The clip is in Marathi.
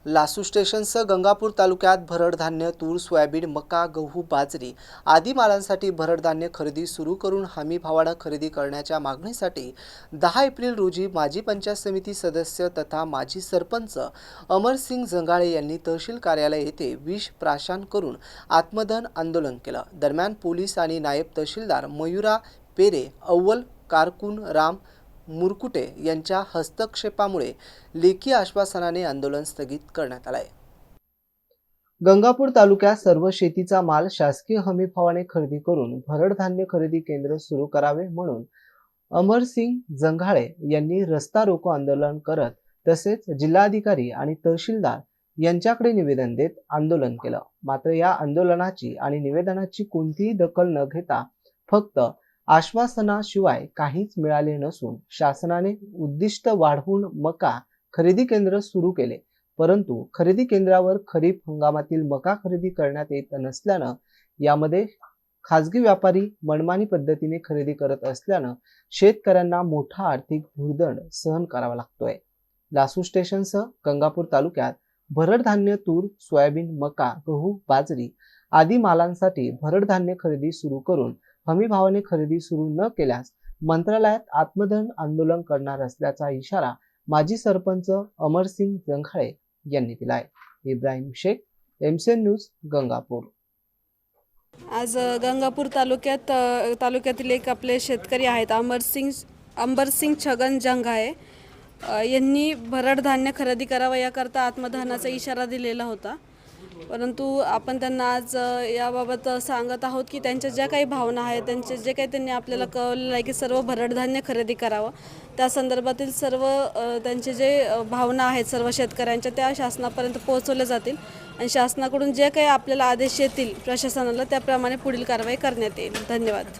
लासू स्टेशनसह गंगापूर तालुक्यात भरड धान्य, तूर, सोयाबीन, मका, गहू, बाजरी आदी मालांसाठी भरड धान्य खरेदी सुरू करून हमी भावानं खरेदी करण्याच्या मागणीसाठी 10 एप्रिल रोजी माजी पंचायत समिती सदस्य तथा माजी सरपंच अमरसिंग जंगाळे यांनी तहसील कार्यालय येथे विष प्राशन करून आत्मदहन आंदोलन केलं। दरम्यान पोलीस आणि नायब तहसीलदार मयुरा पेरे, अव्वल कारकून राम मुरकुटे यांच्या हस्तक्षेपामुळे लेखी आश्वासनाने आंदोलन स्थगित करण्यात आले। गंगापूर तालुक्यात सर्व शेतीचा माल शासकीय हमी भावाने खरेदी करून भरड धान्य खरेदी केंद्र सुरू करावे म्हणून अमरसिंग जंघाळे यांनी रस्ता रोको आंदोलन करत तसेच जिल्हाधिकारी आणि तहसीलदार यांच्याकडे निवेदन देत आंदोलन केलं। मात्र या आंदोलनाची आणि निवेदनाची कोणतीही दखल न घेता फक्त आश्वासनाशिवाय काहीच मिळाले नसून शासनाने उद्दिष्ट वाढवून मका खरेदी केंद्र सुरू केले, परंतु खरेदी केंद्रावर खरीप हंगामातील मका खरेदी करण्यात येत नसल्यानं यामध्ये खासगी व्यापारी मनमानी पद्धतीने खरेदी करत असल्यानं शेतकऱ्यांना मोठा आर्थिक भुर्दंड सहन करावा लागतोय। लासू स्टेशनसह गंगापूर तालुक्यात भरड धान्य, तूर, सोयाबीन, मका, गहू, बाजरी आदी मालांसाठी भरड धान्य खरेदी सुरू करून हमी भावाने खरेदी सुरू न केल्यास मंत्रालयात आत्मदहन आंदोलन करणार असल्याचा इशारा माजी सरपंच अमरसिंग जंघाळे यांनी दिलाय। Ibrahim Shaikh, MCN news, Gangapur. आज गंगापूर तालुक्यातील एक आपले शेतकरी आहेत अंबरसिंग छगन जंघाळे यांनी भरड धान्य खरेदी करावा याकरता आत्मदहनाचा इशारा दिलेला होता, परंतु आपण त्यांना आज याबाबत सांगत आहोत की त्यांच्या ज्या काही भावना आहेत, त्यांचे जे काही त्यांनी आपल्याला कळवलेलं आहे की सर्व भरड धान्य खरेदी करावं, त्या संदर्भातील सर्व त्यांचे जे भावना आहेत सर्व शेतकऱ्यांच्या त्या शासनापर्यंत पोहोचवल्या जातील आणि शासनाकडून जे काही आपल्याला आदेश येतील प्रशासनाला त्याप्रमाणे पुढील कारवाई करण्यात येईल। धन्यवाद।